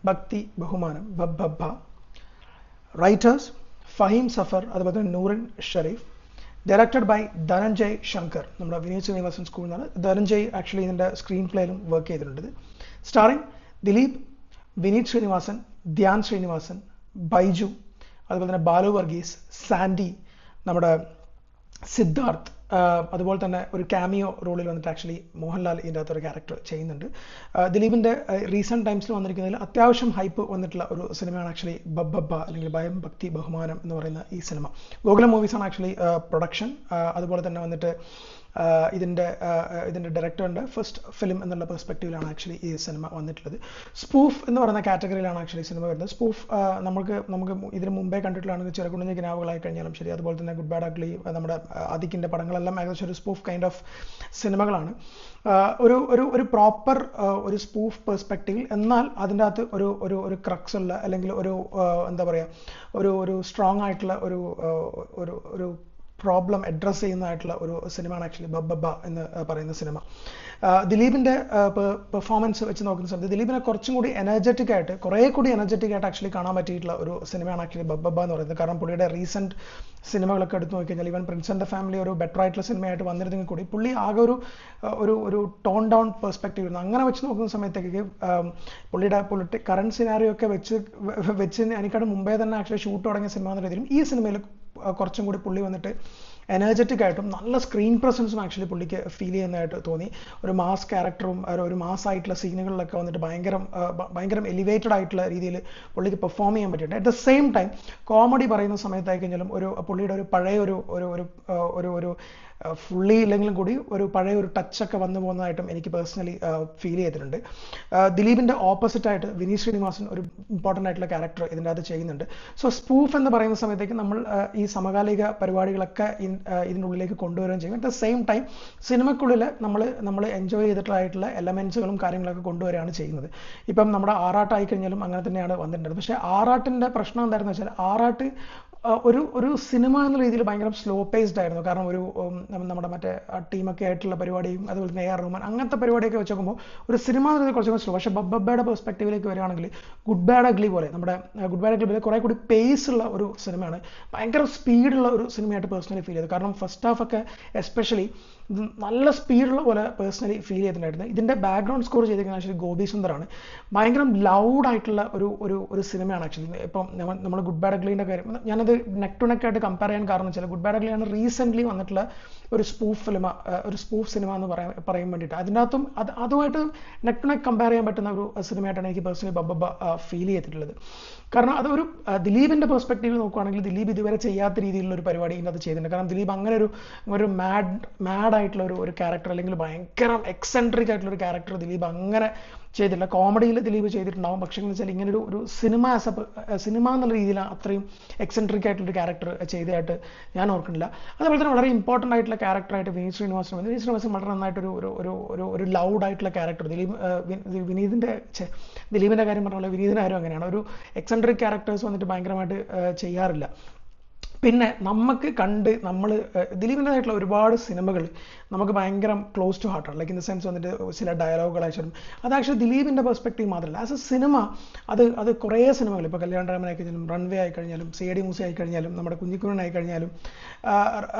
ഭക്തി ബഹുമാനം ബബ്ബ. റൈറ്റേഴ്സ് ഫഹീം സഫർ, അതുപോലെ തന്നെ നൂറിൻ ഷെരീഫ്. ഡയറക്റ്റഡ് ബൈ ധനഞ്ജയ് ശങ്കർ, നമ്മുടെ വിനീത് ശ്രീനിവാസൻ സ്കൂളിൽ നിന്നാണ്. ധനഞ്ജയ് ആക്ച്വലി ഇതിൻ്റെ സ്ക്രീൻ പ്ലേയിലും വർക്ക് ചെയ്തിട്ടുണ്ട്. സ്റ്റാറിംഗ് ദിലീപ്, വിനീത് ശ്രീനിവാസൻ, ധ്യാൻ ശ്രീനിവാസൻ, ബൈജു, അതുപോലെ തന്നെ ബാലു വർഗീസ്, സാൻഡി, നമ്മുടെ സിദ്ധാർത്ഥ്, അതുപോലെ തന്നെ ഒരു ക്യാമിയോ റോളിൽ വന്നിട്ട് ആക്ച്വലി മോഹൻലാൽ ഇതിൻ്റെ അകത്തൊരു ക്യാരക്ടർ ചെയ്യുന്നുണ്ട്. ദിലീപിൻ്റെ റീസെൻറ്റ് ടൈംസിൽ വന്നിരിക്കുന്നതിൽ അത്യാവശ്യം ഹൈപ്പ് വന്നിട്ടുള്ള ഒരു സിനിമയാണ് ആക്ച്വലി ബബ്ബ അല്ലെങ്കിൽ ഭയം ഭക്തി ബഹുമാനം എന്ന് പറയുന്ന ഈ സിനിമ. ഗോകുലം മൂവീസാണ് ആക്ച്വലി പ്രൊഡക്ഷൻ. അതുപോലെ തന്നെ വന്നിട്ട് ഇതിൻ്റെ ഡയറക്ടറിൻ്റെ ഫസ്റ്റ് ഫിലിം എന്നുള്ള പെർസ്പെക്റ്റീവിലാണ് ആക്ച്വലി ഈ സിനിമ വന്നിട്ടുള്ളത്. സ്പൂഫ് എന്ന് പറയുന്ന കാറ്റഗറിയിലാണ് ആക്ച്വലി സിനിമ വരുന്നത്. സ്പൂഫ് നമുക്ക് ഇതിന് മുമ്പേ കണ്ടിട്ടുള്ളതാണെങ്കിൽ ചെറുകുണിഞ്ഞ കിനാവുകളായി കഴിഞ്ഞാലും ശരി, അതുപോലെ തന്നെ ഗുഡ് ബാഡ് അഗ്ലി, നമ്മുടെ ആദിക്കിൻ്റെ പടങ്ങളെല്ലാം ഏകദേശം ഒരു സ്പൂഫ് കൈൻഡ് ഓഫ് സിനിമകളാണ്. ഒരു പ്രോപ്പർ ഒരു സ്പൂഫ് പെർസ്പെക്റ്റീവിൽ, എന്നാൽ അതിൻ്റെ അകത്ത് ഒരു ക്രക്സ് ഉള്ള അല്ലെങ്കിൽ എന്താ പറയുക ഒരു സ്ട്രോങ് ആയിട്ടുള്ള ഒരു പ്രോബ്ലം അഡ്രസ്സ് ചെയ്യുന്നതായിട്ടുള്ള ഒരു സിനിമയാണ് ആക്ച്വലി ബബ്ബ എന്ന് പറയുന്ന സിനിമ. ദിലീപിൻ്റെ പെർഫോമൻസ് വെച്ച് നോക്കുന്ന സമയത്ത് ദിലീപിനെ കുറച്ചും കൂടി എനർജറ്റിക് ആയിട്ട് ആക്ച്വലി കാണാൻ പറ്റിയിട്ടുള്ള ഒരു സിനിമയാണ് ആക്ച്വലി ബബ്ബ എന്ന് പറയുന്നത്. കാരണം പുള്ളിയുടെ റീസെൻറ്റ് സിനിമകളൊക്കെ എടുത്ത് നോക്കിക്കഴിഞ്ഞാൽ even Prince and the family ഒരു ബെറ്റർ ആയിട്ടുള്ള സിനിമയായിട്ട് വന്നിരുന്നെങ്കിൽ കൂടി പുള്ളി ആകെ ഒരു ടോൺ ഡൗൺ പെർസ്പെക്റ്റീവ് ഇരുന്നു. അങ്ങനെ വെച്ച് നോക്കുന്ന സമയത്തേക്ക് പുള്ളിയുടെ കറണ്ട് സിനാരിയോ ഒക്കെ വെച്ച് എനിക്കത് മുമ്പേ തന്നെ ആക്ച്വലി ഷൂട്ട് തുടങ്ങിയ സിനിമ എന്ന രീതിയിലും ഈ സിനിമയിൽ കുറച്ചും കൂടി പുള്ളി വന്നിട്ട് എനർജറ്റിക് ആയിട്ടും നല്ല സ്ക്രീൻ പ്രസൻസും ആക്ച്വലി പുള്ളിക്ക് ഫീൽ ചെയ്യുന്നതായിട്ട് തോന്നി. ഒരു മാസ് ക്യാരക്ടറും ഒരു മാസ് ആയിട്ടുള്ള സീനുകളിലൊക്കെ വന്നിട്ട് ഭയങ്കര എലിവേറ്റഡ് ആയിട്ടുള്ള രീതിയിൽ പുള്ളിക്ക് പെർഫോം ചെയ്യാൻ പറ്റിയിട്ടുണ്ട്. At the same time comedy പറയുന്ന സമയത്തായി കഴിഞ്ഞാലും പുള്ളിയുടെ ഒരു പഴയ ഒരു ഫുള്ളി ഇല്ലെങ്കിലും കൂടി ഒരു പഴയ ഒരു ടച്ചൊക്കെ വന്നു പോകുന്നതായിട്ടും എനിക്ക് പേഴ്സണലി ഫീൽ ചെയ്തിട്ടുണ്ട്. ദിലീപിൻ്റെ ഓപ്പോസിറ്റായിട്ട് വിനീത് ശ്രീനിവാസൻ ഒരു ഇമ്പോർട്ടൻ്റ് ആയിട്ടുള്ള ക്യാരക്ടർ ഇതിൻ്റെ അകത്ത് ചെയ്യുന്നുണ്ട്. സോ സ്പൂഫ് എന്ന് പറയുന്ന സമയത്തേക്ക് നമ്മൾ ഈ സമകാലിക പരിപാടികളൊക്കെ ഇതിൻ്റെ ഉള്ളിലേക്ക് കൊണ്ടുവരികയും ചെയ്യും. അറ്റ് ദ സെയിം ടൈം സിനിമയ്ക്കുള്ളിൽ നമ്മൾ എൻജോയ് ചെയ്തിട്ടുള്ള എലമെൻസുകളും കാര്യങ്ങളൊക്കെ കൊണ്ടുവരികയാണ് ചെയ്യുന്നത്. ഇപ്പം നമ്മുടെ ആറാട്ടായി കഴിഞ്ഞാലും അങ്ങനെ തന്നെയാണ് വന്നിട്ടുള്ളത്. പക്ഷേ ആറാട്ടിൻ്റെ പ്രശ്നം എന്തായിരുന്നു വെച്ചാൽ ആറാട്ട് ഒരു സിനിമ എന്ന രീതിയിൽ ഭയങ്കര സ്ലോ പേസ്ഡ് ആയിരുന്നു. കാരണം നമ്മുടെ മറ്റേ ടീമൊക്കെ ആയിട്ടുള്ള പരിപാടിയും അതുപോലെ തന്നെ AR റഹ്മാൻ അങ്ങനത്തെ പരിപാടിയൊക്കെ വെച്ച് നോക്കുമ്പോൾ ഒരു സിനിമ എന്ന രീതിയിൽ കുറച്ചുകൂടി സ്ലോ. പക്ഷേ ബബ്ബയുടെ പെർസ്പെക്റ്റീവിലേക്ക് വരികയാണെങ്കിൽ ഗുഡ് ബാഡ് അഗ്ലി പോലെ നമ്മുടെ ഗുഡ് ബാഡ് അഗ്ലി പോലെ കുറേ കൂടി പേസ് ഉള്ള ഒരു സിനിമയാണ്. ഭയങ്കര സ്പീഡുള്ള ഒരു സിനിമയായിട്ട് പേഴ്സണലി ഫീൽ ചെയ്തു. കാരണം ഫസ്റ്റ് ഹാഫ് ഒക്കെ എസ്പെഷ്യലി നല്ല സ്പീഡുള്ള പോലെ പേഴ്സണലി ഫീൽ ചെയ്തിട്ടുണ്ടായിരുന്നു. ഇതിൻ്റെ ബാക്ക്ഗ്രൗണ്ട് സ്കോർ ചെയ്തിരിക്കുന്നത് ആക്ച്വലി ഗോപി സുന്ദറാണ്. ഭയങ്കര ലൗഡായിട്ടുള്ള ഒരു സിനിമയാണ് ആക്ച്വലി. ഇപ്പം നമ്മൾ ഗുഡ് ബാഡ് അഗ്ലീൻ്റെ കാര്യം ഞാനത് നെക്ക് ടു നെക്ക് ആയിട്ട് കമ്പയർ ചെയ്യാൻ കാരണം വെച്ചാൽ ഗുഡ് ബാഡ് അഗ്ലിയാണ് റീസെൻ്റ്ലി വന്നിട്ടുള്ള ഒരു സ്പൂഫ് സിനിമ എന്ന് പറയാൻ വേണ്ടിയിട്ട്. അതിനകത്തും അതുമായിട്ട് നെക്ക് ടു നെക്ക് കമ്പയർ ചെയ്യാൻ പറ്റുന്ന ഒരു സിനിമയായിട്ടാണ് എനിക്ക് പേഴ്സണലി ബബ്ബ ഫീൽ ചെയ്തിട്ടുള്ളത്. കാരണം അതൊരു ദിലീപിൻ്റെ പെർസ്പെക്റ്റീവിൽ നോക്കുകയാണെങ്കിൽ ദിലീപ് ഇതുവരെ ചെയ്യാത്ത രീതിയിലുള്ള ഒരു പരിപാടി ഇതിനകത്ത് ചെയ്തിട്ടുണ്ട്. കാരണം ദിലീപ് അങ്ങനെ ഒരു മാഡ് ആയിട്ടുള്ള ഒരു ക്യാരക്ടർ അല്ലെങ്കിൽ ഭയങ്കര എക്സെൻട്രിക് ആയിട്ടുള്ള ഒരു ക്യാരക്ടർ ദിലീപ് അങ്ങനെ ചെയ്തിട്ടില്ല. കോമഡിയിൽ ദിലീപ് ചെയ്തിട്ടുണ്ടാവും, പക്ഷേ എന്ന് വെച്ചാൽ ഇങ്ങനെ ഒരു സിനിമ എന്നുള്ള രീതിയിൽ അത്രയും എക്സെൻട്രിക് ആയിട്ടുള്ളൊരു ക്യാരക്ടർ ചെയ്തതായിട്ട് ഞാൻ ഓർക്കുന്നില്ല. അതുപോലെ തന്നെ വളരെ ഇമ്പോർട്ടൻ്റ് ആയിട്ടുള്ള ക്യാരക്ടറായിട്ട് വിനീത് ശ്രീനിവാസൻ വളരെ നന്നായിട്ടൊരു ഒരു ലൗഡ് ആയിട്ടുള്ള ക്യാരക്ടർ ദിലീപിൻ്റെ കാര്യം പറഞ്ഞ പോലെ വിനീതിൻ്റെ കാര്യം അങ്ങനെയാണ്. ഒരു എക്സെൻട്രിക് ക്യാരക്ടേഴ്സ് വന്നിട്ട് ഭയങ്കരമായിട്ട് ചെയ്യാറില്ല. പിന്നെ നമ്മൾ ദിലീപിൻ്റെതായിട്ടുള്ള ഒരുപാട് സിനിമകൾ നമുക്ക് ഭയങ്കര ക്ലോസ് ടു ഹാർട്ടാണ്. ലൈക്ക് ഇൻ ദ സെൻസ് വന്നിട്ട് ചില ഡയലോഗുകളായിട്ടും അത് ആക്ച്വലി ദിലീപിൻ്റെ പെർസ്പെക്റ്റീവ് മാത്രമല്ല, ആസ് എ സിനിമ അത് കുറേ സിനിമകൾ ഇപ്പോൾ കല്യാണരാമൻ ആയിക്കഴിഞ്ഞാലും റൺവേ ആയിക്കഴിഞ്ഞാലും CID മൂസ ആയിക്കഴിഞ്ഞാലും നമ്മുടെ കുഞ്ഞിക്കുഞ്ഞൻ ആയിക്കഴിഞ്ഞാലും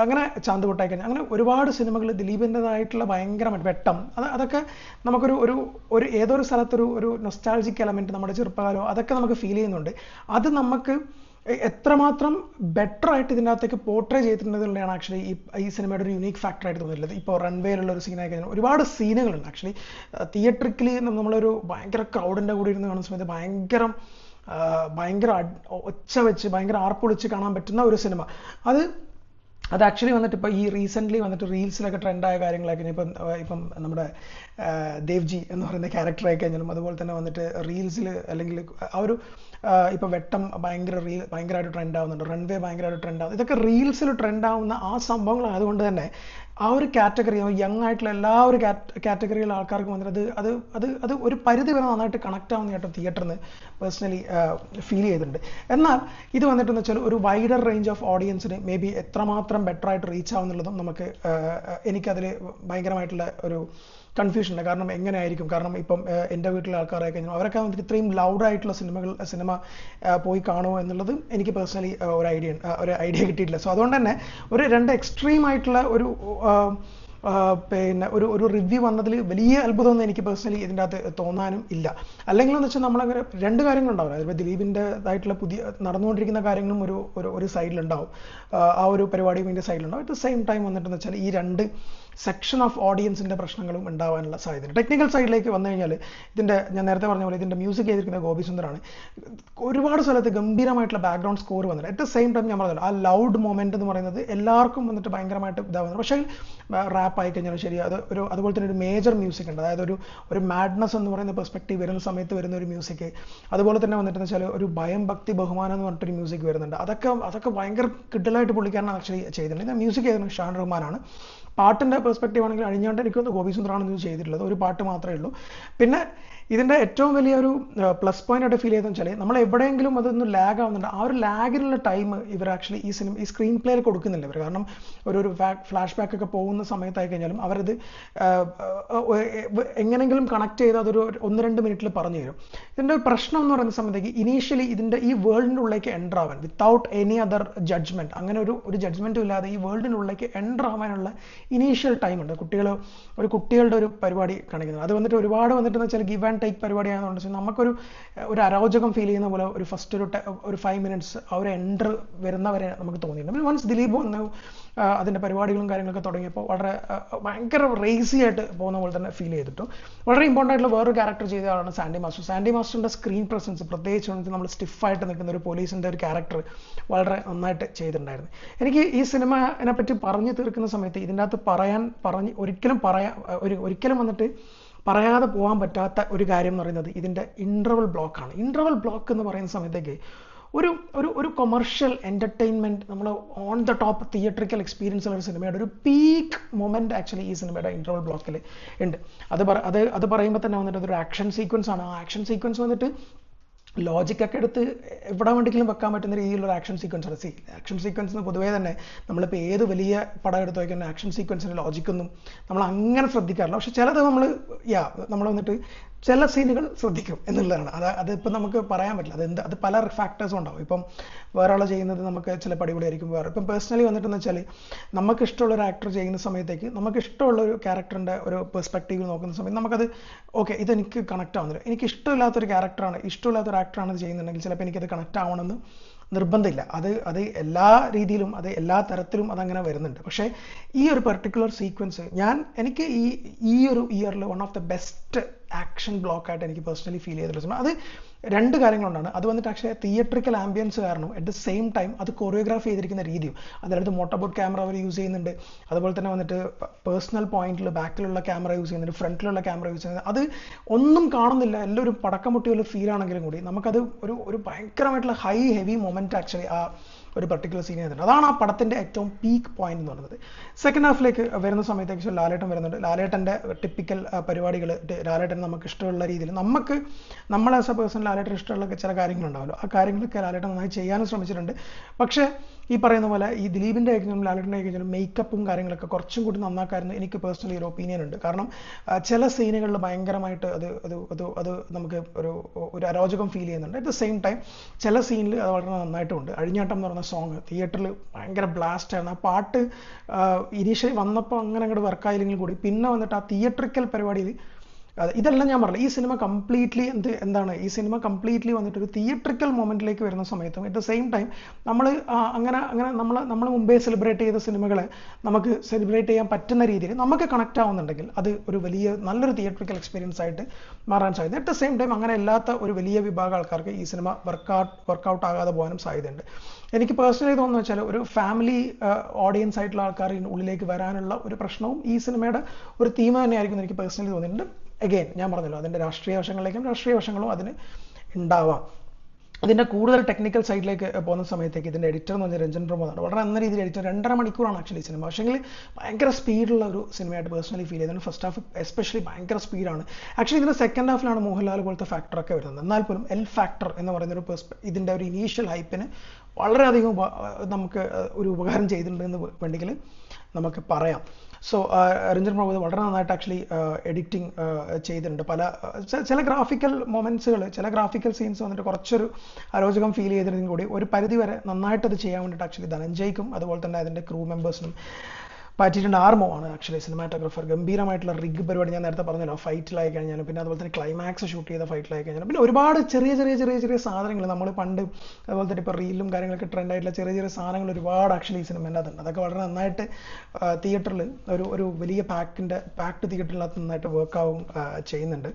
അങ്ങനെ ചാന്തുപൊട്ട് ആയിക്കഴിഞ്ഞാൽ അങ്ങനെ ഒരുപാട് സിനിമകൾ ദിലീപിൻ്റെതായിട്ടുള്ള ഭയങ്കരമായിട്ട് വെട്ടം അതൊക്കെ നമുക്കൊരു ഏതൊരു സ്ഥലത്തൊരു നൊസ്റ്റാൾജിക് എലമെൻറ്റ് നമ്മുടെ ചെറുപ്പകാലോ അതൊക്കെ നമുക്ക് ഫീൽ ചെയ്യുന്നുണ്ട്. അത് നമുക്ക് എത്രമാത്രം ബെറ്റർ ആയിട്ട് ഇതിനകത്തേക്ക് പോർട്രേ ചെയ്തിട്ടുണ്ടെന്നുള്ളതാണ് ആക്ച്വലി ഈ സിനിമയുടെ ഒരു യുണീക്ക് ഫാക്ടറായിട്ട് തോന്നിയിട്ടുള്ളത്. ഇപ്പോൾ റൺവേയിലുള്ള ഒരു സീനായി കഴിഞ്ഞാൽ ഒരുപാട് സീനുകളുണ്ട് ആക്ച്വലി. തിയേറ്ററിക്കലി നമ്മളൊരു ഭയങ്കര ക്രൗഡിൻ്റെ കൂടെ ഇരുന്ന് കാണുന്ന സമയത്ത് ഭയങ്കര ഒച്ച വെച്ച് ഭയങ്കര ആർപ്പൊളിച്ച് കാണാൻ പറ്റുന്ന ഒരു സിനിമ. അത് ആക്ച്വലി വന്നിട്ട് ഇപ്പോൾ ഈ റീസെൻ്റ്ലി വന്നിട്ട് റീൽസിലൊക്കെ ട്രെൻഡായ കാര്യങ്ങളൊക്കെ ഇപ്പം നമ്മുടെ ദേവ്ജി എന്ന് പറയുന്ന ക്യാരക്ടറായി കഴിഞ്ഞാലും അതുപോലെ തന്നെ വന്നിട്ട് റീൽസിൽ അല്ലെങ്കിൽ ഇപ്പോൾ വെട്ടം ഭയങ്കരമായിട്ട് ട്രെൻഡ് ആവുന്നുണ്ട്, റൺവേ ഭയങ്കരമായിട്ട് ട്രെൻഡ് ആവുന്നു. ഇതൊക്കെ റീൽസിൽ ട്രെൻഡ് ആവുന്ന ആ സംഭവങ്ങളായതുകൊണ്ട് തന്നെ ആ ഒരു കാറ്റഗറി യങ് ആയിട്ടുള്ള എല്ലാ ഒരു കാറ്റഗറിയിലുള്ള ആൾക്കാർക്കും വന്നിട്ട് അത് ഒരു പരിധി വരെ നന്നായിട്ട് കണക്ട് ആവുന്നതായിട്ട് തിയേറ്ററിന് പേഴ്സണലി ഫീൽ ചെയ്തിട്ടുണ്ട്. എന്നാൽ ഇത് വന്നിട്ടെന്ന് വെച്ചാൽ ഒരു വൈഡർ റേഞ്ച് ഓഫ് ഓഡിയൻസിന് മേ ബി എത്രമാത്രം ബെറ്റർ ആയിട്ട് റീച്ച് ആവുന്നുള്ളതും നമുക്ക് എനിക്കതിൽ ഭയങ്കരമായിട്ടുള്ള ഒരു കൺഫ്യൂഷൻ ഉണ്ട്. കാരണം എങ്ങനെയായിരിക്കും, കാരണം ഇപ്പം എൻ്റെ വീട്ടിലെ ആൾക്കാരായി കഴിഞ്ഞാൽ അവരൊക്കെ വന്നിട്ട് ഇത്രയും ലൗഡായിട്ടുള്ള സിനിമ പോയി കാണുമോ എന്നുള്ളത് എനിക്ക് പേഴ്സണലി ഒരു ഐഡിയ കിട്ടിയിട്ടില്ല. സോ അതുകൊണ്ട് തന്നെ ഒരു രണ്ട് എക്സ്ട്രീം ആയിട്ടുള്ള ഒരു പിന്നെ ഒരു റിവ്യൂ വന്നതിൽ വലിയ അത്ഭുതമൊന്നും എനിക്ക് പേഴ്സണലി ഇതിൻ്റെ അകത്ത് തോന്നാനും ഇല്ല. അല്ലെങ്കിൽ എന്ന് വെച്ചാൽ നമ്മളങ്ങനെ രണ്ട് കാര്യങ്ങളുണ്ടാവും. അതിപ്പോൾ ദിലീപിൻ്റെതായിട്ടുള്ള പുതിയ നടന്നുകൊണ്ടിരിക്കുന്ന കാര്യങ്ങളും ഒരു സൈഡിലുണ്ടാവും, ആ ഒരു പരിപാടിയും ഇതിൻ്റെ സൈഡിലുണ്ടാവും. അറ്റ് ദ സെയിം ടൈം വന്നിട്ടെന്ന് വെച്ചാൽ ഈ രണ്ട് സെക്ഷൻ ഓഫ് ഓഡിയൻസിൻ്റെ പ്രശ്നങ്ങളും ഉണ്ടാവാനുള്ള സാധ്യത. ടെക്നിക്കൽ സൈഡിലേക്ക് വന്നു കഴിഞ്ഞാൽ ഞാൻ നേരത്തെ പറഞ്ഞ പോലെ ഇതിൻ്റെ മ്യൂസിക് ചെയ്തിരിക്കുന്ന ഗോപി സുന്ദറാണ്. ഒരുപാട് സ്ഥലത്ത് ഗംഭീരമായിട്ടുള്ള ബാക്ക്ഗ്രൗണ്ട് സ്കോർ വന്നിട്ട് അറ്റ് ദ സെയിം ടൈം ഞാൻ പറഞ്ഞല്ലോ ആ ലൗഡ് മൊമെന്റ് എന്ന് പറയുന്നത് എല്ലാവർക്കും വന്നിട്ട് ഭയങ്കരമായിട്ട് ഇതാവുന്നത്. പക്ഷേ റാപ്പ് ആയി കഴിഞ്ഞാലും ശരി, അതുപോലെ തന്നെ ഒരു മേജർ മ്യൂസിക് ഉണ്ട്. അതായത് ഒരു മാഡ്നസ് എന്ന് പറയുന്ന പെർസ്പെക്റ്റീവ് വരുന്ന സമയത്ത് വരുന്ന ഒരു മ്യൂസിക്, അതുപോലെ തന്നെ വന്നിട്ടെന്ന് വെച്ചാൽ ഒരു ഭയം, ഭക്തി, ബഹുമാനം എന്ന് പറഞ്ഞിട്ടൊരു മ്യൂസിക് വരുന്നുണ്ട്. അതൊക്കെ ഭയങ്കര കിഡിലായിട്ട് പുള്ളിക്കാരനാണ് ആക്ച്വലി ചെയ്തിട്ടുണ്ട്. ഇത് മ്യൂസിക് ചെയ്തിട്ടുണ്ട് ഷാൻ റഹ്മാനാണ്. പാട്ടിൻ്റെ പെർസ്പെക്റ്റീവ് ആണെങ്കിൽ അഴിഞ്ഞാണ്ട് എനിക്കൊന്ന് ഗോപി സുന്ദറാണ് ഇത് ചെയ്തിട്ടുള്ളത്. ഒരു പാട്ട് മാത്രമേ ഉള്ളൂ. പിന്നെ ഇതിൻ്റെ ഏറ്റവും വലിയൊരു പ്ലസ് പോയിന്റ് ആയിട്ട് ഫീൽ ചെയ്തെന്ന് വെച്ചാൽ നമ്മൾ എവിടെയെങ്കിലും അതൊന്ന് ലാഗ് ആവുന്നുണ്ട്. ആ ഒരു ലാഗിനുള്ള ടൈം ഇവർ ആക്ച്വലി ഈ സ്ക്രീൻ പ്ലേയിൽ കൊടുക്കുന്നില്ല ഇവർ. കാരണം ഒരു ഫ്ലാഷ് ബാക്ക് ഒക്കെ പോകുന്ന സമയത്തായി കഴിഞ്ഞാലും അവരത് എങ്ങനെങ്കിലും കണക്ട് ചെയ്ത് അതൊരു 1-2 മിനിറ്റിൽ പറഞ്ഞു തരും. ഇതിൻ്റെ ഒരു പ്രശ്നം എന്ന് പറയുന്ന സമയത്തേക്ക് ഇനീഷ്യലി ഇതിൻ്റെ ഈ വേൾഡിൻ്റെ ഉള്ളിലേക്ക് എൻ്റർ ആവാൻ വിത്തൗട്ട് എനി അതർ ജഡ്ജ്മെൻറ്റ്, അങ്ങനെ ഒരു ജഡ്ജ്മെൻറ്റും ഇല്ലാതെ ഈ വേൾഡിൻ്റെ ഉള്ളിലേക്ക് എൻ്റർ ആവാനുള്ള ഇനീഷ്യൽ ടൈം ഉണ്ട്. കുട്ടികളുടെ ഒരു പരിപാടി കാണിക്കുന്നത്. അത് വന്നിട്ട് ഒരുപാട് വന്നിട്ടെന്ന് വെച്ചാൽ ഗിവ് ആൻഡ് ടേക്ക് പരിപാടി ആയതുകൊണ്ട് വെച്ചാൽ നമുക്കൊരു അരോചകം ഫീൽ ചെയ്യുന്ന പോലെ ഒരു ഫസ്റ്റ് ഒരു 5 മിനിറ്റ്സ് ആ ഒരു എൻ്റർ വരുന്നവരെ നമുക്ക് തോന്നിയിട്ടുണ്ട്. വൺസ് ദിലീപ് വന്ന് അതിൻ്റെ പരിപാടികളും കാര്യങ്ങളൊക്കെ തുടങ്ങിയപ്പോൾ ഭയങ്കര റേസി ആയിട്ട് പോകുന്ന പോലെ തന്നെ ഫീൽ ചെയ്തിട്ടു. വളരെ ഇമ്പോർട്ടൻ്റ് ആയിട്ടുള്ള വേറൊരു ക്യാരക്ടർ ചെയ്ത ആളാണ് സാൻഡി മാസ്റ്റർ. സാൻഡി മാസ്റ്ററിൻ്റെ സ്ക്രീൻ പ്രസൻസ് പ്രത്യേകിച്ച് വന്നിട്ട് നമ്മൾ സ്റ്റിഫായിട്ട് നിൽക്കുന്ന ഒരു പോലീസിൻ്റെ ഒരു ക്യാരക്ടർ വളരെ നന്നായിട്ട് ചെയ്തിട്ടുണ്ടായിരുന്നു. എനിക്ക് ഈ സിനിമയെ പറ്റി പറഞ്ഞു തീർക്കുന്ന സമയത്ത് ഇതിൻ്റെ അകത്ത് ഒരിക്കലും വന്നിട്ട് പറയാതെ പോകാൻ പറ്റാത്ത ഒരു കാര്യം എന്ന് പറയുന്നത് ഇതിൻ്റെ ഇൻ്റർവൽ ബ്ലോക്കാണ്. ഇൻ്റർവൽ ബ്ലോക്ക് എന്ന് പറയുന്ന സമയത്തേക്ക് ഒരു കൊമേഴ്ഷ്യൽ എൻ്റർടൈൻമെൻറ്റ്, നമ്മൾ on the top theatrical experience ഉള്ള ഒരു സിനിമയുടെ ഒരു പീക്ക് മൊമെൻറ്റ് ആക്ച്വലി ഈ സിനിമയുടെ ഇൻ്റർവൽ ബ്ലോക്കിൽ ഉണ്ട്. അത് പറയുമ്പോൾ തന്നെ വന്നിട്ട് അതൊരു ആക്ഷൻ സീക്വൻസ് ആണ്. ആ ആക്ഷൻ സീക്വൻസ് വന്നിട്ട് ലോജിക്കൊക്കെ എടുത്ത് എവിടെ വേണ്ടെങ്കിലും വെക്കാൻ പറ്റുന്ന രീതിയിലുള്ള ആക്ഷൻ സീക്വൻസ് ആണ്. ആക്ഷൻ സീക്വൻസിന് പൊതുവേ തന്നെ നമ്മളിപ്പോൾ ഏത് വലിയ പടം എടുത്ത് വയ്ക്കുന്ന ആക്ഷൻ സീക്വൻസിൻ്റെ ലോജിക്കൊന്നും നമ്മൾ അങ്ങനെ ശ്രദ്ധിക്കാറില്ല. പക്ഷെ ചിലത് നമ്മൾ വന്നിട്ട് ചില സീനുകൾ ശ്രദ്ധിക്കും എന്നുള്ളതാണ്. അതിപ്പോൾ നമുക്ക് പറയാൻ പറ്റില്ല. അത് പല ഫാക്ടേഴ്സും ഉണ്ടാവും. ഇപ്പം വേറെ ആൾ ചെയ്യുന്നത് നമുക്ക് ചിലപ്പോൾ അടിപൊളിയായിരിക്കും. ഇപ്പം പേഴ്സണലി വന്നിട്ടെന്ന് വെച്ചാൽ നമുക്ക് ഇഷ്ടമുള്ള ഒരു ആക്ടർ ചെയ്യുന്ന സമയത്തേക്ക് നമുക്ക് ഇഷ്ടമുള്ള ഒരു ക്യാരക്ടറിൻ്റെ ഒരു പെർസ്പെക്റ്റീവ് നോക്കുന്ന സമയത്ത് നമുക്കത് ഓക്കെ, ഇതെനിക്ക് കണക്ട് ആവുന്നില്ല. എനിക്ക് ഇഷ്ടമില്ലാത്തൊരു ആക്ടറാണ് ഇത് ചെയ്യുന്നുണ്ടെങ്കിൽ ചിലപ്പോൾ എനിക്കത് കണക്ട് ആവണമെന്ന് നിർബന്ധമില്ല. അത് എല്ലാ രീതിയിലും എല്ലാ തരത്തിലും അതങ്ങനെ വരുന്നുണ്ട്. പക്ഷേ ഈ ഒരു പെർട്ടിക്കുലർ സീക്വൻസ് എനിക്ക് ഈ ഒരു ഇയറിൽ one of the best action ബ്ലോക്കായിട്ട് എനിക്ക് പേഴ്സണലി ഫീൽ ചെയ്തിട്ടുള്ള അത് രണ്ട് കാര്യങ്ങളുണ്ടാണ്. അത് വന്നിട്ട് പക്ഷേ തിയേറ്ററിക്കൽ ആംബിയൻസ് കാരണം അറ്റ് ദ സെയിം ടൈം അത് കൊറിയോഗ്രാഫി ചെയ്തിരിക്കുന്ന രീതിയും, അതായത് മോട്ടോബോട്ട് ക്യാമറ അവർ യൂസ് ചെയ്യുന്നുണ്ട്. അതുപോലെ തന്നെ വന്നിട്ട് പേഴ്സണൽ പോയിന്റിൽ ബാക്കിലുള്ള ക്യാമറ യൂസ് ചെയ്യുന്നുണ്ട്, ഫ്രണ്ടിലുള്ള ക്യാമറ യൂസ് ചെയ്യുന്നത്. അത് ഒന്നും കാണുന്നില്ല, എല്ലാം ഒരു പടക്കം പൊട്ടിയുള്ള ഫീൽ ആണെങ്കിലും കൂടി നമുക്കത് ഒരു ഭയങ്കരമായിട്ടുള്ള ഹെവി മൊമെന്റ് ആക്ച്വലി ആ ഒരു പർട്ടിക്കുലർ സീൻ ചെയ്തിട്ടുണ്ട്. അതാണ് ആ പടത്തിൻ്റെ ഏറ്റവും പീക്ക് പോയിന്റ് എന്ന് പറയുന്നത്. സെക്കൻഡ് ഹാഫിലേക്ക് വരുന്ന സമയത്തേക്ക് ലാലേട്ടൻ വരുന്നുണ്ട്. ലാലേട്ടൻ്റെ ടിപ്പിക്കൽ പരിപാടികൾ, ലാലേട്ടൻ നമുക്ക് ഇഷ്ടമുള്ള രീതിയിൽ നമ്മൾ ആസ് എ പേഴ്സൺ ലാലേട്ടൻ ഇഷ്ടമുള്ള ചില കാര്യങ്ങളുണ്ടാവുമല്ലോ, ആ കാര്യങ്ങളൊക്കെ ലാലേട്ടൻ നന്നായി ചെയ്യാനും ശ്രമിച്ചിട്ടുണ്ട്. പക്ഷേ ഈ പറയുന്ന പോലെ ഈ ദിലീപിൻ്റെ ആയിരിക്കും ലാലേട്ടൻ്റെ ആയിരിക്കും മേക്കപ്പും കാര്യങ്ങളൊക്കെ കുറച്ചും കൂടി നന്നാക്കായിരുന്നു എനിക്ക് പേഴ്സണലി ഒരു ഒപ്പീനിയൻ ഉണ്ട്. കാരണം ചില സീനുകളിൽ ഭയങ്കരമായിട്ട് അത് നമുക്ക് ഒരു അരോചകം ഫീൽ ചെയ്യുന്നുണ്ട്. അറ്റ് ദ സെയിം ടൈം ചില സീനിൽ അത് വളരെ നന്നായിട്ടുമുണ്ട്. അഴിഞ്ഞാട്ടം എന്ന് പറയുന്ന സോങ് തിയേറ്ററിൽ ഭയങ്കര ബ്ലാസ്റ്റ് ആയിരുന്നു. ആ പാട്ട് ഇനീഷ്യലി വന്നപ്പോൾ അങ്ങനെ അങ്ങോട്ട് വർക്കായില്ലെങ്കിൽ കൂടി പിന്നെ വന്നിട്ട് ആ തിയേറ്ററിക്കൽ പരിപാടിയിൽ ഇതെല്ലാം ഞാൻ പറഞ്ഞില്ല. ഈ സിനിമ കംപ്ലീറ്റ്ലി വന്നിട്ട് ഒരു തിയേറ്ററിക്കൽ മൊമെന്റിലേക്ക് വരുന്ന സമയത്തും അറ്റ് ദ സെയിം ടൈം നമ്മൾ മുമ്പേ സെലിബ്രേറ്റ് ചെയ്ത സിനിമകളെ നമുക്ക് സെലിബ്രേറ്റ് ചെയ്യാൻ പറ്റുന്ന രീതിയിൽ നമുക്ക് കണക്ട് ആവുന്നുണ്ടെങ്കിൽ അത് ഒരു നല്ലൊരു തിയേറ്ററിക്കൽ എക്സ്പീരിയൻസ് ആയിട്ട് മാറാൻ സാധ്യത. അറ്റ് ദ സെയിം ടൈം അങ്ങനെ അല്ലാത്ത ഒരു വലിയ വിഭാഗം ആൾക്കാർക്ക് ഈ സിനിമ വർക്കൗട്ട് ആകാതെ പോകാനും സാധ്യതയുണ്ട്. എനിക്ക് പേഴ്സണലി തോന്നുന്നു വെച്ചാൽ ഒരു ഫാമിലി ഓഡിയൻസ് ആയിട്ടുള്ള ആൾക്കാർ ഉള്ളിലേക്ക് വരാനുള്ള ഒരു പ്രശ്നവും ഈ സിനിമയുടെ ഒരു തീം തന്നെയായിരിക്കും എനിക്ക് പേഴ്സണലി തോന്നിയിട്ടുണ്ട്. അഗെയിൻ ഞാൻ പറഞ്ഞല്ലോ, അതിൻ്റെ രാഷ്ട്രീയ വശങ്ങളും അതിന് ഉണ്ടാവാം. ഇതിൻ്റെ കൂടുതൽ ടെക്നിക്കൽ സൈഡിലേക്ക് പോകുന്ന സമയത്തേക്ക് ഇതിൻ്റെ എഡിറ്റർ എന്ന് പറഞ്ഞാൽ രഞ്ജൻ പ്രമോദാണ്. വളരെ നല്ല രീതിയിൽ എഡിറ്റർ 2.5 മണിക്കൂറാണ് ആക്ച്വലി സിനിമ. പക്ഷേങ്കിൽ ഭയങ്കര സ്പീഡുള്ള ഒരു സിനിമയായിട്ട് പേഴ്സണലി ഫീൽ ചെയ്തത്. ഫസ്റ്റ് ഹാഫ് എസ്പെഷ്യലി ഭയങ്കര സ്പീഡാണ്. ആക്ച്വലി ഇതിൻ്റെ സെക്കൻഡ് ഹാഫിലാണ് മോഹൻലാൽ പോലത്തെ ഫാക്ടറൊക്കെ വരുന്നത്. എന്നാൽ പോലും എൽ ഫാക്ടർ എന്ന് പറയുന്നൊരു ഇതിൻ്റെ ഒരു ഇനീഷ്യൽ ഹൈപ്പിന് വളരെയധികം നമുക്ക് ഒരു ഉപകാരം ചെയ്തിട്ടുണ്ട് എന്ന് വേണമെങ്കിൽ നമുക്ക് പറയാം. സോ രഞ്ജൻ പ്രമോദ് വളരെ നന്നായിട്ട് ആക്ച്വലി എഡിറ്റിംഗ് ചെയ്തിട്ടുണ്ട്. ചില ഗ്രാഫിക്കൽ മൊമെൻറ്റ്സുകൾ, ചില ഗ്രാഫിക്കൽ സീൻസ് വന്നിട്ട് കുറച്ചൊരു അരോചകം ഫീൽ ചെയ്തിരുന്നെങ്കിൽ കൂടി ഒരു പരിധി വരെ നന്നായിട്ടത് ചെയ്യാൻ വേണ്ടിയിട്ട് ആക്ച്വലി ധനഞ്ജയ്ക്കും അതുപോലെ തന്നെ അതിൻ്റെ ക്രൂ മെമ്പേഴ്സിനും പറ്റിയിട്ടുണ്ട്. ആർമോ ആണ് ആക്ച്വലി സിനിമാറ്റോഗ്രാഫർ. ഗംഭീരമായിട്ടുള്ള റിഗ് പരിപാടി ഞാൻ നേരത്തെ പറഞ്ഞല്ലോ, ഫൈറ്റിലായി കഴിഞ്ഞാലും പിന്നെ അതുപോലെ തന്നെ ക്ലൈമാക്സ് ഷൂട്ട് ചെയ്ത ഫൈറ്റിലായി കഴിഞ്ഞാലും പിന്നെ ഒരുപാട് ചെറിയ സാധനങ്ങൾ നമ്മൾ പണ്ട് അതുപോലെ തന്നെ ഇപ്പോൾ റീലും കാര്യങ്ങളൊക്കെ ട്രെൻഡ് ആയിട്ടുള്ള ചെറിയ സാധനങ്ങൾ ഒരുപാട് ആക്ച്വലി ഈ സിനിമേൻ്റെ അതുണ്ട്. അതൊക്കെ വളരെ നന്നായിട്ട് തിയേറ്ററിൽ ഒരു വലിയ പാക്ഡ് തിയേറ്ററിനകത്ത് നന്നായിട്ട് വർക്കാവും ചെയ്യുന്നുണ്ട്.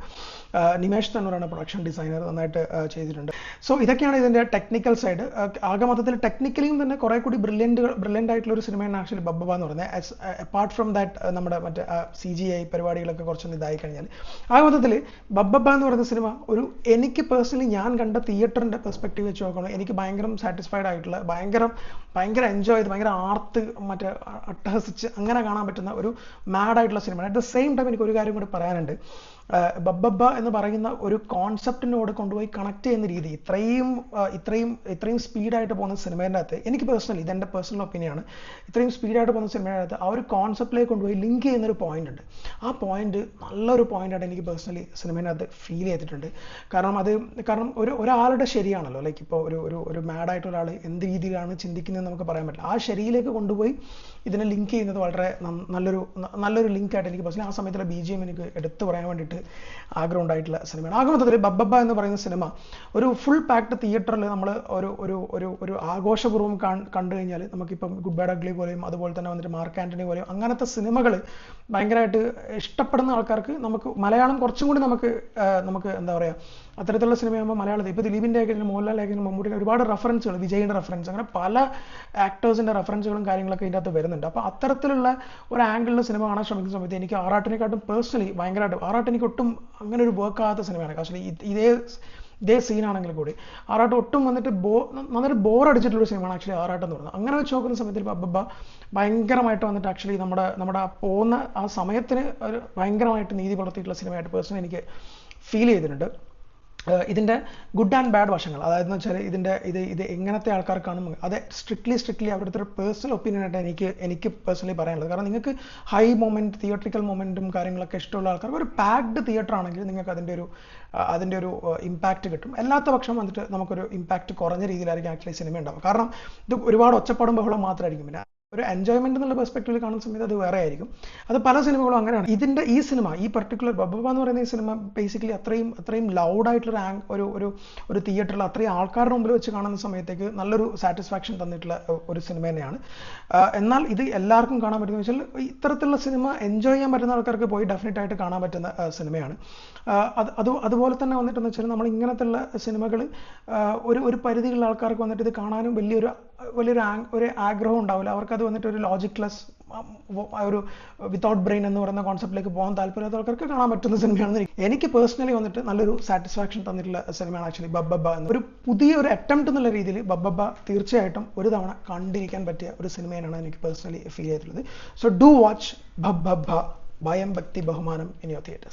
നിമേഷ് തന്നൂറാണ് പ്രൊഡക്ഷൻ ഡിസൈനർ, നന്നായിട്ട് ചെയ്തിട്ടുണ്ട്. സോ ഇതൊക്കെയാണ് ഇതിൻ്റെ ടെക്നിക്കൽ സൈഡ്. ആകെ മൊത്തത്തിൽ ടെക്നിക്കലിയും തന്നെ കുറേ കൂടി ബ്രില്യൻ്റ് ആയിട്ടുള്ള ഒരു സിനിമയാണ് ആക്ച്വലി ബബ്ബ എന്ന് പറയുന്നത്. അപ്പാർട്ട് ഫ്രം ദാറ്റ് നമ്മുടെ മറ്റേ CGI പരിപാടികളൊക്കെ കുറച്ചൊന്ന് ഇതായി കഴിഞ്ഞാൽ ആ മൊത്തത്തിൽ ബബ്ബ എന്ന് പറയുന്ന സിനിമ എനിക്ക് പേഴ്സണലി ഞാൻ കണ്ട തിയേറ്ററിൻ്റെ പെർസ്പെക്റ്റീവ് വെച്ച് നോക്കണം, എനിക്ക് ഭയങ്കര സാറ്റിസ്ഫൈഡ് ആയിട്ടുള്ള ഭയങ്കര എൻജോയ് ചെയ്ത് ഭയങ്കര മറ്റേ അട്ടഹസിച്ച് അങ്ങനെ കാണാൻ പറ്റുന്ന ഒരു മാഡായിട്ടുള്ള സിനിമയാണ്. അറ്റ് ദ സെയിം ടൈം എനിക്ക് ഒരു കാര്യം കൂടി പറയാനുണ്ട്. ബബ്ബ എന്ന് പറയുന്ന ഒരു കോൺസെപ്റ്റിനോട് കൊണ്ടുപോയി കണക്ട് ചെയ്യുന്ന രീതി ഇത്രയും സ്പീഡായിട്ട് പോകുന്ന സിനിമേൻ്റെ അകത്ത് എനിക്ക് പേഴ്സണലി, ഇതെൻ്റെ പേഴ്സണൽ ഒപ്പീനിയനാണ്, ഇത്രയും സ്പീഡായിട്ട് പോകുന്ന സിനിമയുടെ അകത്ത് ആ ഒരു കോൺസെപ്റ്റിലേക്ക് കൊണ്ടുപോയി ലിങ്ക് ചെയ്യുന്നൊരു പോയിന്റ് ഉണ്ട്. ആ പോയിന്റ് നല്ലൊരു പോയിന്റായിട്ട് എനിക്ക് പേഴ്സണലി സിനിമേനകത്ത് ഫീൽ ചെയ്തിട്ടുണ്ട്. കാരണം ഒരാളുടെ ശരിയാണല്ലോ, ലൈക്ക് ഇപ്പോൾ ഒരു മാഡായിട്ട് ഒരാൾ എന്ത് രീതിയിലാണ് ചിന്തിക്കുന്നതെന്ന് നമുക്ക് പറയാൻ പറ്റില്ല. ആ ശരിയിലേക്ക് കൊണ്ടുപോയി ഇതിനെ ലിങ്ക് ചെയ്യുന്നത് വളരെ നല്ലൊരു ലിങ്കായിട്ട് എനിക്ക് പേഴ്സണലി ആ സമയത്തുള്ള BGM എനിക്ക് എടുത്തു പറയാൻ വേണ്ടിയിട്ട് ആഗ്രഹം ഉണ്ടായിട്ടുള്ള സിനിമയാണ്. ആകെ മൊത്തത്തിൽ ബബ്ബ എന്ന് പറയുന്ന സിനിമ ഒരു ഫുൾ പാക്ഡ് തിയേറ്ററിൽ നമ്മൾ ഒരു ആഘോഷപൂർവ്വം കണ്ടു കഴിഞ്ഞാൽ നമുക്കിപ്പം ഗുഡ് ബാഡ് അഗ്ലി പോലെയും അതുപോലെ തന്നെ വന്നിട്ട് മാർക്ക് ആൻ്റണി പോലെയും അങ്ങനത്തെ സിനിമകൾ ഭയങ്കരമായിട്ട് ഇഷ്ടപ്പെടുന്ന ആൾക്കാർക്ക് നമുക്ക് മലയാളം കുറച്ചും കൂടി നമുക്ക് എന്താ പറയുക, അത്തരത്തിലുള്ള സിനിമയാകുമ്പോൾ മലയാളത്തിൽ ഇപ്പോൾ ദിലീപിൻ്റെ ആയിരിക്കും, മോഹൻലാലിൻ്റെ ആയിരിക്കും, മമ്മൂട്ടിയുടെ ഒരുപാട് റെഫറൻസുകൾ, വിജയിൻ്റെ റെഫറൻസ്, അങ്ങനെ പല ആക്ടേഴ്സിൻ്റെ റെഫറൻസുകളും കാര്യങ്ങളൊക്കെ ഇതിൻ്റെ അകത്ത് വരുന്നുണ്ട്. അപ്പോൾ അത്തരത്തിലുള്ള ഒരു ആംഗിളിൽ സിനിമ കാണാൻ ശ്രമിക്കുന്ന സമയത്ത് എനിക്ക് ആറാട്ടിനെക്കാട്ടും പേഴ്സണലി ഭയങ്കരമായിട്ട് ആറാട്ട് എനിക്ക് ഒട്ടും അങ്ങനെ ഒരു വർക്ക് ആകാത്ത സിനിമയാണ്. കാരണം ഇതേ സീനാണെങ്കിൽ കൂടി ആറാട്ട് ഒട്ടും വന്നിട്ട് നന്നായിട്ട് ബോറടിച്ചിട്ടുള്ളൊരു സിനിമയാണ് ആക്ച്വലി ആറാട്ട് എന്ന് പറയുന്നത്. അങ്ങനെ വെച്ച് നോക്കുന്ന സമയത്ത് ബബ്ബ ഭയങ്കരമായിട്ട് വന്നിട്ട് ആക്ച്വലി നമ്മുടെ പോകുന്ന ആ സമയത്തിന് ഒരു ഭയങ്കരമായിട്ട് നീതി പുലർത്തിയിട്ടുള്ള സിനിമയായിട്ട് പേഴ്സണലി എനിക്ക് ഫീൽ ചെയ്തിട്ടുണ്ട്. ഇതിൻ്റെ ഗുഡ് ആൻഡ് ബാഡ് വശങ്ങൾ, അതായത് എന്ന് വെച്ചാൽ ഇത് എങ്ങനത്തെ ആൾക്കാർ കാണും, അത് സ്ട്രിക്ട്ലി അവരുടെ ഒരു പേഴ്സണൽ ഒപ്പീനിയനായിട്ട് എനിക്ക് പേഴ്സണലി പറയാനുള്ളത്. കാരണം നിങ്ങൾക്ക് ഹൈ മൊമെൻറ്റ്, തിയേറ്ററിക്കൽ മൊമെൻറ്റും കാര്യങ്ങളൊക്കെ ഇഷ്ടമുള്ള ആൾക്കാർക്ക് ഒരു പാക്ഡ് തിയേറ്റർ ആണെങ്കിൽ നിങ്ങൾക്ക് അതിൻ്റെ ഒരു ഇമ്പാക്റ്റ് കിട്ടും. അല്ലാത്ത പക്ഷം വന്നിട്ട് നമുക്കൊരു ഇമ്പാക്റ്റ് കുറഞ്ഞ രീതിയിലായിരിക്കും ആക്ച്വലി സിനിമ ഉണ്ടാവുക. കാരണം ഇത് ഒരുപാട് ഒച്ചപ്പാടും ബഹളം മാത്രമായിരിക്കും. പിന്നെ ഒരു എൻജോയ്മെന്റ് എന്നുള്ള പെർസ്പെക്റ്റീവിൽ കാണുന്ന സമയത്ത് അത് വേറെ ആയിരിക്കും. അത് പല സിനിമകളും അങ്ങനെയാണ്. ഈ സിനിമ, ഈ പർട്ടിക്കുലർ ബബ്ബ എന്ന് പറയുന്ന ഈ സിനിമ ബേസിക്കലി അത്രയും ലൗഡായിട്ടുള്ള ഒരു തിയേറ്ററിൽ അത്രയും ആൾക്കാരുടെ മുമ്പിൽ വെച്ച് കാണുന്ന സമയത്തേക്ക് നല്ലൊരു സാറ്റിസ്ഫാക്ഷൻ തന്നിട്ടുള്ള ഒരു സിനിമ തന്നെയാണ്. എന്നാൽ ഇത് എല്ലാവർക്കും കാണാൻ പറ്റുന്ന വെച്ചാൽ ഇത്തരത്തിലുള്ള സിനിമ എൻജോയ് ചെയ്യാൻ പറ്റുന്ന ആൾക്കാർക്ക് പോയി ഡെഫിനറ്റ് ആയിട്ട് കാണാൻ പറ്റുന്ന സിനിമയാണ്. അതുപോലെ തന്നെ വന്നിട്ടെന്ന് വെച്ചാൽ നമ്മൾ ഇങ്ങനത്തുള്ള സിനിമകൾ ഒരു പരിധിയിലുള്ള ആൾക്കാർക്ക് വന്നിട്ട് ഇത് കാണാനും വലിയൊരു ആഗ്രഹം ഉണ്ടാവില്ല. അവർക്കത് വന്നിട്ട് ഒരു ലോജിക്ലെസ് ഒരു വിത്തൗട്ട് ബ്രെയിൻ എന്ന് പറയുന്ന കോൺസെപ്റ്റിലേക്ക് പോകാൻ താല്പര്യമുള്ള ആൾക്കാർക്ക് കാണാൻ പറ്റുന്ന സിനിമയാണെന്ന് എനിക്ക് പേഴ്സണലി വന്നിട്ട് നല്ലൊരു സാറ്റിസ്ഫാക്ഷൻ തന്നിട്ടുള്ള സിനിമയാണ് ആക്ച്വലി ബബ്ബ എന്ന്. ഒരു പുതിയൊരു അറ്റംപ്റ്റ് എന്നുള്ള രീതിയിൽ ബബ്ബ തീർച്ചയായിട്ടും ഒരു തവണ കണ്ടിരിക്കാൻ പറ്റിയ ഒരു സിനിമയാണ് എനിക്ക് പേഴ്സണലി ഫീൽ ചെയ്തിട്ടുള്ളത്. സോ ഡു വാച്ച് ബബ്ബ, ഭയം ഭക്തി ബഹുമാനം ഇൻ യുവർ തിയേറ്റേഴ്സ്.